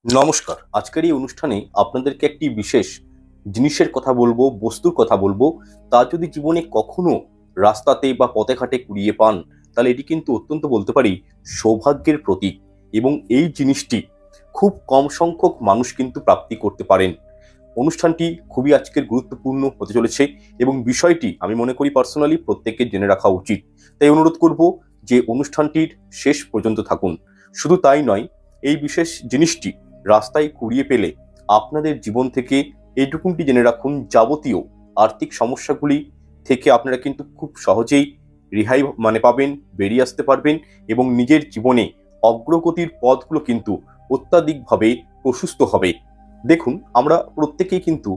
নমস্কার। আজকের এই অনুষ্ঠানে আপনাদেরকে একটি বিশেষ জিনিসের কথা বলবো, বস্তুর কথা বলবো। তা যদি জীবনে কখনো রাস্তাতে বা পথে ঘাটে কুড়িয়ে পান, তাহলে এটি কিন্তু অত্যন্ত বলতে পারি সৌভাগ্যের প্রতীক। এবং এই জিনিসটি খুব কম সংখ্যক মানুষ কিন্তু প্রাপ্তি করতে পারেন। অনুষ্ঠানটি খুবই আজকের গুরুত্বপূর্ণ হতে চলেছে এবং বিষয়টি আমি মনে করি পার্সোনালি প্রত্যেকের জেনে রাখা উচিত। তাই অনুরোধ করব যে অনুষ্ঠানটির শেষ পর্যন্ত থাকুন। শুধু তাই নয়, এই বিশেষ জিনিসটি রাস্তায় কুড়িয়ে পেলে আপনাদের জীবন থেকে এইটুকুনটি জেনে রাখুন, যাবতীয় আর্থিক সমস্যাগুলি থেকে আপনারা কিন্তু খুব সহজেই রেহাই পাবেন, বেরিয়ে আসতে পারবেন এবং নিজের জীবনে অগ্রগতির পথগুলো কিন্তু অত্যাধিকভাবে প্রশস্ত হবে। দেখুন, আমরা প্রত্যেকেই কিন্তু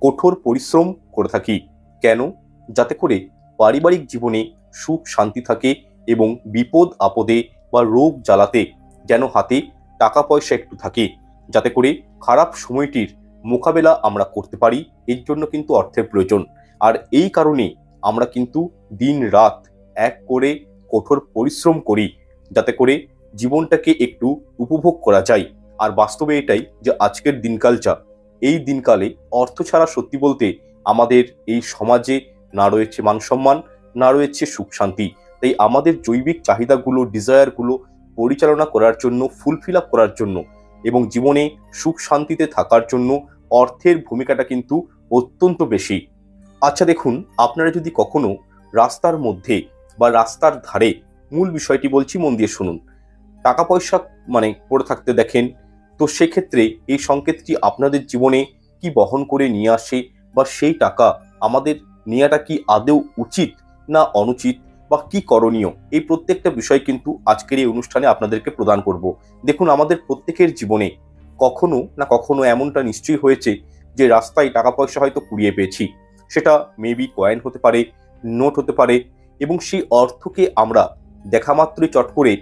কঠোর পরিশ্রম করে থাকি। কেন? যাতে করে পারিবারিক জীবনে সুখ শান্তি থাকে এবং বিপদ আপদে বা রোগ জ্বালাতে যেন হাতে টাকা পয়সা একটু থাকে, যাতে করে খারাপ সময়টির মোকাবেলা আমরা করতে পারি। এর জন্য কিন্তু অর্থের প্রয়োজন। আর এই কারণে আমরা কিন্তু দিন রাত এক করে কঠোর পরিশ্রম করি, যাতে করে জীবনটাকে একটু উপভোগ করা যায়। আর বাস্তবে এটাই যে আজকের দিনকাল যা, এই দিনকালে অর্থ ছাড়া সত্যি বলতে আমাদের এই সমাজে না রয়েছে মান সম্মান, না রয়েছে সুখ শান্তি। তাই আমাদের জৈবিক চাহিদাগুলো, ডিজায়ারগুলো পরিচালনা করার জন্য, ফুলফিল আপ করার জন্য এবং জীবনে সুখ শান্তিতে থাকার জন্য অর্থের ভূমিকাটা কিন্তু অত্যন্ত বেশি। আচ্ছা দেখুন, আপনারা যদি কখনো রাস্তার মধ্যে বা রাস্তার ধারে, মূল বিষয়টি বলছি, মন দিয়ে শুনুন, টাকা পয়সা পড়ে থাকতে দেখেন, তো সেক্ষেত্রে এই সংকেতটি আপনাদের জীবনে কি বহন করে নিয়ে আসে, বা সেই টাকা আমাদের নেওয়াটা কি আদৌ উচিত না অনুচিত, বা কি করণীয়, এই প্রত্যেকটা বিষয় কিন্তু আজকের এই অনুষ্ঠানে আপনাদেরকে প্রদান করব। দেখুন, আমাদের প্রত্যেকের জীবনে কখনো না কখনো এমনটা নিশ্চয়ই হয়েছে যে রাস্তায় টাকা পয়সা হয়তো কুড়িয়ে পেয়েছি। সেটা মেবি কয়েন হতে পারে, নোট হতে পারে, এবং সেই অর্থকে আমরা দেখা মাত্রই চট করে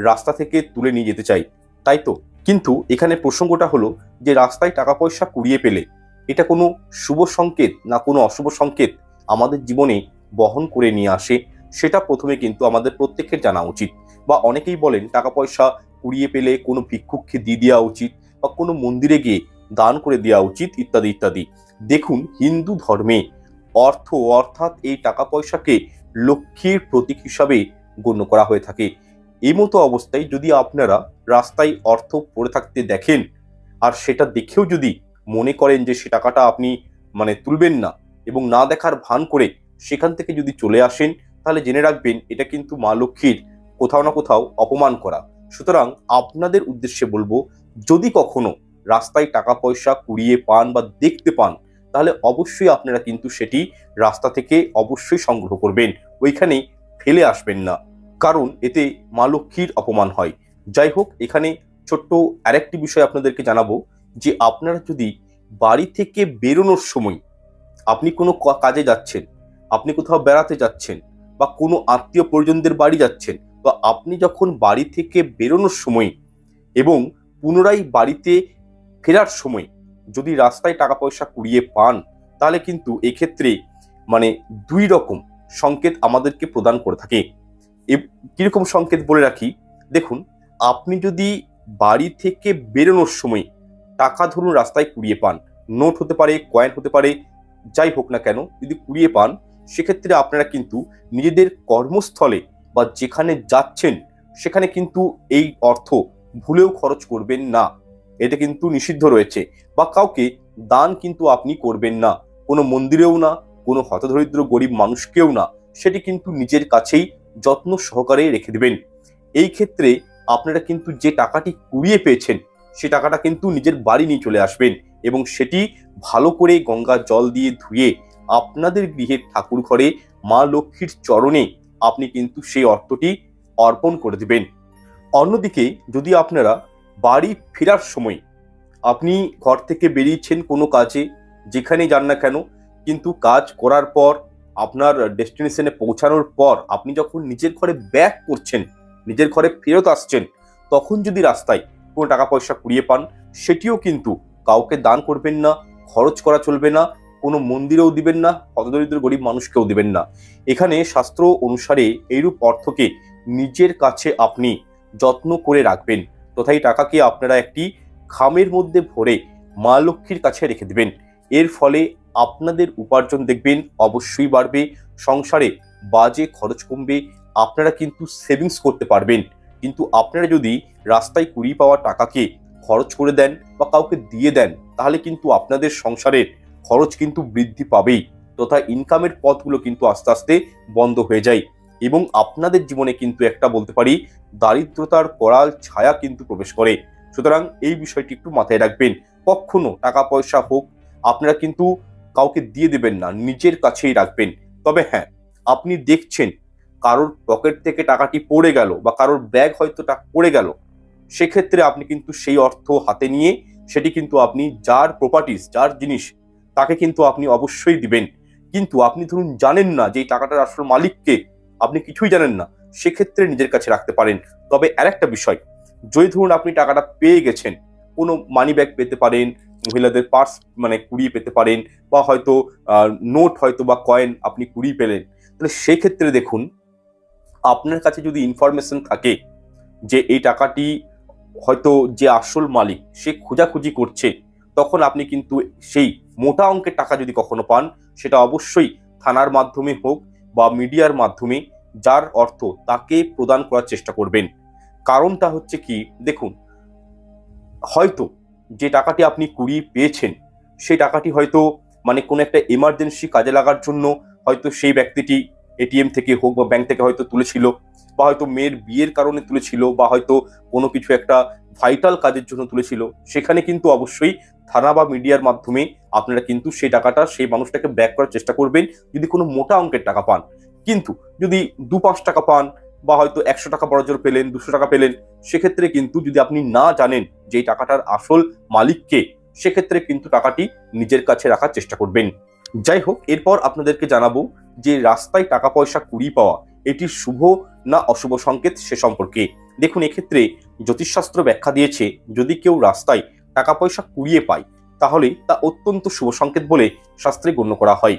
রাস্তা থেকে তুলে নিয়ে যেতে চাই, তাই তো? কিন্তু এখানে প্রসঙ্গটা হলো যে রাস্তায় টাকা পয়সা কুড়িয়ে পেলে এটা কোনো শুভ সংকেত না কোনো অশুভ সংকেত আমাদের জীবনে বহন করে নিয়ে আসে, সেটা প্রথমে কিন্তু আমাদের প্রত্যেকের জানা উচিত। বা অনেকেই বলেন টাকা পয়সা কুড়িয়ে পেলে কোনো ভিক্ষুককে দিয়ে দেওয়া উচিত, বা কোনো মন্দিরে গিয়ে দান করে দেওয়া উচিত, ইত্যাদি ইত্যাদি। দেখুন, হিন্দু ধর্মে অর্থ অর্থাৎ এই টাকা পয়সাকে লক্ষ্মীর প্রতীক হিসাবে গণ্য করা হয়ে থাকে। এই মতো অবস্থায় যদি আপনারা রাস্তায় অর্থ পড়ে থাকতে দেখেন, আর সেটা দেখেও যদি মনে করেন যে সে টাকাটা আপনি তুলবেন না, এবং না দেখার ভান করে সেখান থেকে যদি চলে আসেন, তাহলে জেনে রাখবেন এটা কিন্তু মা লক্ষ্মীর কোথাও না কোথাও অপমান করা। সুতরাং আপনাদের উদ্দেশ্যে বলবো, যদি কখনো রাস্তায় টাকা পয়সা কুড়িয়ে পান বা দেখতে পান, তাহলে অবশ্যই আপনারা কিন্তু সেটি রাস্তা থেকে অবশ্যই সংগ্রহ করবেন, ওইখানে ফেলে আসবেন না, কারণ এতে মা লক্ষ্মীর অপমান হয়। যাই হোক, এখানে ছোট্ট আরেকটি বিষয় আপনাদেরকে জানাবো, যে আপনারা যদি বাড়ি থেকে বেরোনোর সময় আপনি কোনো কাজে যাচ্ছেন, আপনি কোথাও বেড়াতে যাচ্ছেন, বা কোনো আত্মীয় পরিজনদের বাড়ি যাচ্ছেন, তো আপনি যখন বাড়ি থেকে বেরোনোর সময় এবং পুনরায় বাড়িতে ফেরার সময় যদি রাস্তায় টাকা পয়সা কুড়িয়ে পান, তাহলে কিন্তু এক্ষেত্রে দুই রকম সংকেত আমাদেরকে প্রদান করে থাকে। কিরকম সংকেত বলে রাখি, দেখুন, আপনি যদি বাড়ি থেকে বেরোনোর সময় টাকা ধরুন রাস্তায় কুড়িয়ে পান, নোট হতে পারে, কয়েন হতে পারে, যাই হোক না কেন, যদি কুড়িয়ে পান, সেক্ষেত্রে আপনারা কিন্তু নিজেদের কর্মস্থলে বা যেখানে যাচ্ছেন সেখানে কিন্তু এই অর্থ ভুলেও খরচ করবেন না, এটা কিন্তু নিষিদ্ধ রয়েছে। বা কাউকে দান কিন্তু আপনি করবেন না, কোনো মন্দিরেও না, কোনো হতদরিদ্র গরিব মানুষকেও না, সেটি কিন্তু নিজের কাছেই যত্ন সহকারে রেখে দেবেন। এই ক্ষেত্রে আপনারা কিন্তু যে টাকাটি কুড়িয়ে পেয়েছেন, সে টাকাটা কিন্তু নিজের বাড়ি নিয়ে চলে আসবেন, এবং সেটি ভালো করে গঙ্গা জল দিয়ে ধুয়ে আপনাদের গৃহের ঠাকুর ঘরে মা লক্ষ্মীর চরণে আপনি কিন্তু সেই অর্থটি অর্পণ করে দেবেন। অন্যদিকে যদি আপনারা বাড়ি ফেরার সময় আপনি ঘর থেকে বেরিয়েছেন কোনো কাজে, যেখানেই যান না কেন, কিন্তু কাজ করার পর আপনার ডেস্টিনেশনে পৌঁছানোর পর আপনি যখন নিজের ঘরে ব্যাক করছেন, নিজের ঘরে ফেরত আসছেন, তখন যদি রাস্তায় কোনো টাকা পয়সা কুড়িয়ে পান, সেটিও কিন্তু কাউকে দান করবেন না, খরচ করা চলবে না, কোনো মন্দিরেও দিবেন না, হতদরিদ্র গরিব মানুষকেও দিবেন না। এখানে শাস্ত্র অনুসারে এইরূপ অর্থকে নিজের কাছে আপনি যত্ন করে রাখবেন, তথা এই টাকাকে আপনারা একটি খামের মধ্যে ভরে মা লক্ষ্মীর কাছে রেখে দেবেন। এর ফলে আপনাদের উপার্জন দেখবেন অবশ্যই বাড়বে, সংসারে বাজে খরচ কমবে, আপনারা কিন্তু সেভিংস করতে পারবেন। কিন্তু আপনারা যদি রাস্তায় কুড়িয়ে পাওয়া টাকাকে খরচ করে দেন বা কাউকে দিয়ে দেন, তাহলে কিন্তু আপনাদের সংসারের খরচ কিন্তু বৃদ্ধি পাবেই, তথা ইনকামের পথগুলো কিন্তু আস্তে আস্তে বন্ধ হয়ে যায় এবং আপনাদের জীবনে কিন্তু একটা বলতে পারি দারিদ্রতার করাল ছায়া কিন্তু প্রবেশ করে। সুতরাং এই বিষয়টি একটু মাথায় রাখবেন। কখনো টাকা পয়সা হোক আপনারা কিন্তু কাউকে দিয়ে দেবেন না, নিজের কাছেই রাখবেন। তবে হ্যাঁ, আপনি দেখছেন কারোর পকেট থেকে টাকাটি পড়ে গেল বা কারোর ব্যাগ হয়তো টাকা পড়ে গেল, সেক্ষেত্রে আপনি কিন্তু সেই অর্থ হাতে নিয়ে সেটি কিন্তু আপনি যার প্রপার্টিস, যার জিনিস, তাকে কিন্তু আপনি অবশ্যই দিবেন। কিন্তু আপনি ধরুন জানেন না যে এই টাকাটার আসল মালিককে, আপনি কিছুই জানেন না, সেক্ষেত্রে নিজের কাছে রাখতে পারেন। তবে আরেকটা বিষয়, যদি ধরুন আপনি টাকাটা পেয়ে গেছেন, কোনো মানি ব্যাগ পেতে পারেন, মহিলাদের পার্স মানে কুড়িয়ে পেতে পারেন, বা হয়তো নোট হয়তো বা কয়েন আপনি কুড়িয়ে পেলেন, তাহলে সেক্ষেত্রে দেখুন আপনার কাছে যদি ইনফরমেশন থাকে যে এই টাকাটি হয়তো যে আসল মালিক সে খোঁজাখুঁজি করছে, তখন আপনি কিন্তু সেই মোটা অঙ্কের টাকা যদি কখনো পান, সেটা অবশ্যই থানার মাধ্যমে হোক বা মিডিয়ার মাধ্যমে যার অর্থ তাকে প্রদান করার চেষ্টা করবেন। কারণটা হচ্ছে কি, দেখুন হয়তো যে টাকাটি আপনি কুড়িয়ে পেয়েছেন সেই টাকাটি হয়তো মানে কোনো একটা এমার্জেন্সি কাজে লাগার জন্য হয়তো সেই ব্যক্তিটি এটিএম থেকে হোক বা ব্যাংক থেকে হয়তো তুলেছিল, বা হয়তো মেয়ের বিয়ের কারণে তুলেছিল, বা হয়তো কোনো কিছু একটা ভাইটাল কাজের জন্য তুলেছিল। সেখানে কিন্তু অবশ্যই থানা বা মিডিয়ার মাধ্যমে আপনারা কিন্তু সেই টাকাটা সেই মানুষটাকে ব্যাক করার চেষ্টা করবেন যদি কোনো মোটা অঙ্কের টাকা পান। কিন্তু যদি 2-5 টাকা পান বা হয়তো 100 টাকা বড়জোর পেলেন, 200 টাকা পেলেন, সেক্ষেত্রে কিন্তু যদি আপনি না জানেন যে এই টাকাটার আসল মালিককে, সেক্ষেত্রে কিন্তু টাকাটি নিজের কাছে রাখার চেষ্টা করবেন। যাই হোক, এরপর আপনাদেরকে জানাবো যে রাস্তায় টাকা পয়সা কুড়িয়ে পাওয়া এটি শুভ না অশুভ সংকেত সে সম্পর্কে। দেখুন, এক্ষেত্রে জ্যোতিষশাস্ত্র ব্যাখ্যা দিয়েছে যদি কেউ রাস্তায় টাকা পয়সা কুড়িয়ে পায় তাহলে তা অত্যন্ত শুভ সংকেত বলে শাস্ত্রে গণ্য করা হয়।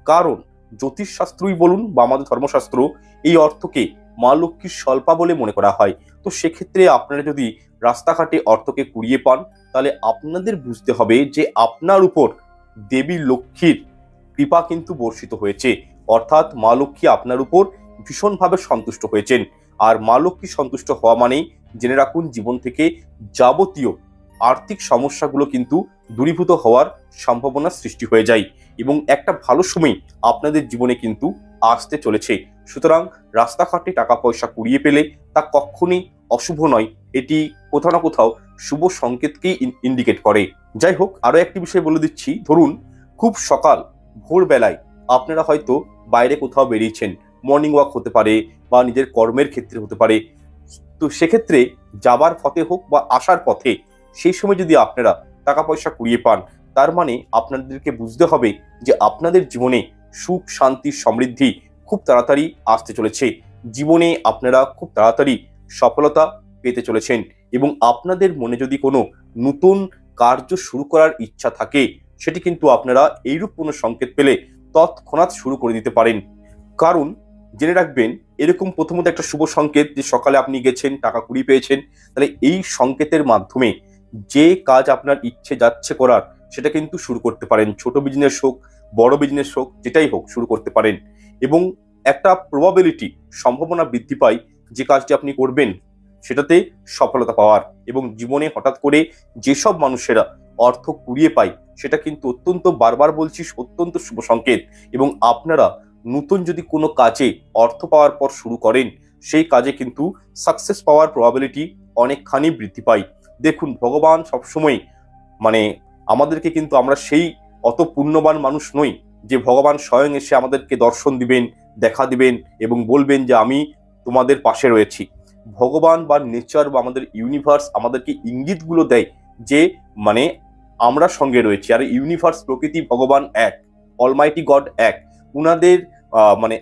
কারণ জ্যোতিষশাস্ত্রই বলুন বা আমাদের ধর্মশাস্ত্র এই অর্থকে মা লক্ষ্মীর স্বল্পা বলে মনে করা হয়। তো সেক্ষেত্রে আপনারা যদি রাস্তাঘাটে অর্থকে কুড়িয়ে পান, তাহলে আপনাদের বুঝতে হবে যে আপনার উপর দেবী লক্ষ্মীর কৃপা কিন্তু বর্ষিত হয়েছে, অর্থাৎ মা লক্ষ্মী আপনার উপর ভীষণভাবে সন্তুষ্ট হয়েছেন। আর মা লক্ষ্মী সন্তুষ্ট হওয়া মানেই জেনে রাখুন জীবন থেকে যাবতীয় আর্থিক সমস্যাগুলো কিন্তু দূরীভূত হওয়ার সম্ভাবনা সৃষ্টি হয়ে যায় এবং একটা ভালো সময় আপনাদের জীবনে কিন্তু আসতে চলেছে। সুতরাং রাস্তাঘাটে টাকা পয়সা কুড়িয়ে পেলে তা কখনই অশুভ নয়, এটি কোথাও না কোথাও শুভ সংকেতকেই ইন্ডিকেট করে। যাই হোক, আরো একটি বিষয় বলে দিচ্ছি, ধরুন খুব সকাল ভোরবেলায় আপনারা হয়তো বাইরে কোথাও বেরিয়েছেন, মর্নিং ওয়াক হতে পারে বা নিজের কর্মের ক্ষেত্রে হতে পারে। তো সেক্ষেত্রে যাবার পথে হোক বা আসার পথে সেই সময় যদি আপনারা টাকা পয়সা কুড়িয়ে পান, তার মানে আপনাদেরকে বুঝতে হবে যে আপনাদের জীবনে সুখ শান্তি সমৃদ্ধি খুব তাড়াতাড়ি আসতে চলেছে। জীবনে আপনারা খুব তাড়াতাড়ি সফলতা পেতে চলেছেন এবং আপনাদের মনে যদি কোনো নতুন কার্য শুরু করার ইচ্ছা থাকে, সেটি কিন্তু আপনারা এইরূপ কোনো সংকেত পেলে তৎক্ষণাৎ শুরু করে দিতে পারেন। কারণ জেনে রাখবেন, এরকম প্রথমত একটা শুভ সংকেত যে সকালে আপনি গেছেন টাকা কুড়িয়ে পেয়েছেন, তাহলে এই সংকেতের মাধ্যমে যে কাজ আপনার ইচ্ছে যাচ্ছে করার সেটা কিন্তু শুরু করতে পারেন। ছোট বিজনেস হোক, বড় বিজনেস হোক, যেটাই হোক শুরু করতে পারেন এবং একটা প্রবাবিলিটি, সম্ভাবনা বৃদ্ধি পায় যে কাজটি আপনি করবেন সেটাতে সফলতা পাওয়ার। এবং জীবনে হঠাৎ করে যেসব মানুষেরা অর্থ কুড়িয়ে পায় সেটা কিন্তু অত্যন্ত, বারবার বলছি, অত্যন্ত শুভ সংকেত। এবং আপনারা নতুন যদি কোনো কাজে অর্থ পাওয়ার পর শুরু করেন, সেই কাজে কিন্তু সাকসেস পাওয়ার প্রবাবিলিটি অনেকখানি বৃদ্ধি পায়। দেখুন, ভগবান সবসময় মানে আমাদেরকে কিন্তু, আমরা সেই অত পুণ্যবান মানুষ নই যে ভগবান স্বয়ং এসে আমাদেরকে দর্শন দিবেন, দেখা দিবেন এবং বলবেন যে আমি তোমাদের পাশে রয়েছি। ভগবান বা নেচার বা আমাদের ইউনিভার্স আমাদেরকে ইঙ্গিতগুলো দেয় যে মানে আমরা সঙ্গে রয়েছি। আর ইউনিভার্স, প্রকৃতি, ভগবান এক, অলমাইটি গড এক। উনাদের মানে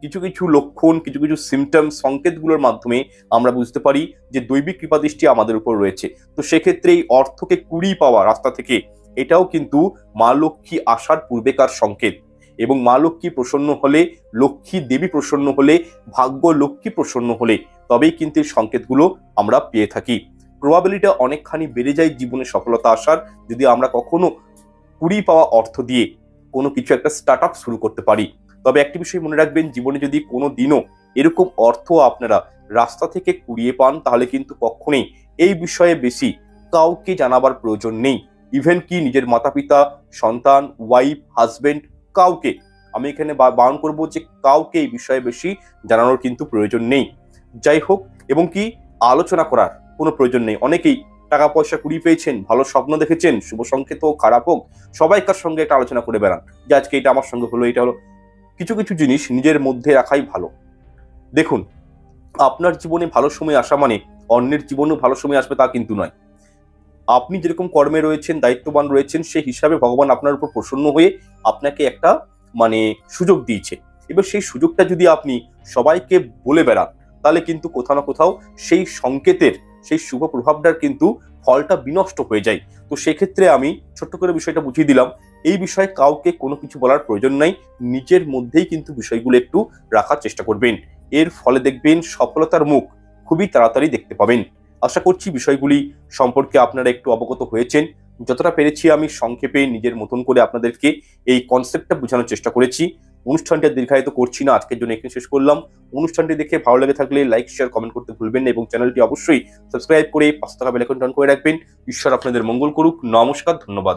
কিছু কিছু লক্ষণ, কিছু কিছু সিমটমস, সংকেতগুলোর মাধ্যমে আমরা বুঝতে পারি যে দৈবিক কৃপাদৃষ্টি আমাদের উপর রয়েছে। তো সেক্ষেত্রে এই অর্থকে কুড়িয়ে পাওয়া রাস্তা থেকে, এটাও কিন্তু মা লক্ষ্মী আসার পূর্বেকার সংকেত। এবং মা লক্ষ্মী প্রসন্ন হলে, লক্ষ্মী দেবী প্রসন্ন হলে, ভাগ্য লক্ষ্মী প্রসন্ন হলে তবেই কিন্তু এই সংকেতগুলো আমরা পেয়ে থাকি। প্রবাবিলিটিটা অনেকখানি বেড়ে যায় জীবনে সফলতা আসার, যদি আমরা কখনো কুড়িয়ে পাওয়া অর্থ দিয়ে কোনো কিছু একটা স্টার্ট আপ শুরু করতে পারি। তবে একটি বিষয় মনে রাখবেন, জীবনে যদি কোনো দিনও এরকম অর্থ আপনারা রাস্তা থেকে কুড়িয়ে পান, তাহলে কিন্তু কখনোই এই বিষয়ে বেশি কাউকে জানাবার প্রয়োজন নেই। ইভেন কি নিজের মাতা পিতা, সন্তান, ওয়াইফ, হাজবেন্ড, কাউকে আমি এখানে বারণ করবো যে কাউকে এই বিষয়ে বেশি জানানোর কিন্তু প্রয়োজন নেই। যাই হোক, এবং কি আলোচনা করার কোনো প্রয়োজন নেই। অনেকেই টাকা পয়সা কুড়িয়ে পেয়েছেন, ভালো স্বপ্ন দেখেছেন, শুভ সংকেত হোক খারাপ হোক, সবাইকার সঙ্গে একটা আলোচনা করে বেড়ান যে আজকে এটা আমার সঙ্গে হলো, এটা হলো। কিছু কিছু জিনিস নিজের মধ্যে রাখাই ভালো। দেখুন, আপনার জীবনে ভালো সময় আসা মানে অন্যের জীবনেও ভালো সময় আসবে তা কিন্তু নয়। আপনি যেরকম কর্মে রয়েছেন, দায়িত্ববান রয়েছেন, সেই হিসাবে ভগবান আপনার উপর প্রসন্ন হয়ে আপনাকে একটা সুযোগ দিয়েছে। এবার সেই সুযোগটা যদি আপনি সবাইকে বলে বেড়ান, তাহলে কিন্তু কোথাও না কোথাও সেই সংকেতের, সেই শুভ প্রভাবটার কিন্তু ফলটা বিনষ্ট হয়ে যায়। তো সেক্ষেত্রে আমি ছোট্ট করে বিষয়টা বুঝিয়ে দিলাম, এই বিষয়ে কাউকে কোনো কিছু বলার প্রয়োজন নাই, নিজের মধ্যেই কিন্তু বিষয়গুলো একটু রাখার চেষ্টা করবেন। এর ফলে দেখবেন সফলতার মুখ খুবই তাড়াতাড়ি দেখতে পাবেন। আশা করছি বিষয়গুলি সম্পর্কে আপনারা একটু অবগত হয়েছেন। যতটা পেরেছি আমি সংক্ষেপে নিজের মতন করে আপনাদেরকে এই কনসেপ্টটা বোঝানোর চেষ্টা করেছি। অনুষ্ঠানটা দীর্ঘায়িত করছি না, আজকের জন্য এখানে শেষ করলাম। অনুষ্ঠানটি দেখে ভালো লেগে থাকলে লাইক, শেয়ার, কমেন্ট করতে ভুলবেন না এবং চ্যানেলটি অবশ্যই সাবস্ক্রাইব করে পাশে থাকা বেল আইকনটি অন করে রাখবেন। ঈশ্বর আপনাদের মঙ্গল করুক। নমস্কার, ধন্যবাদ।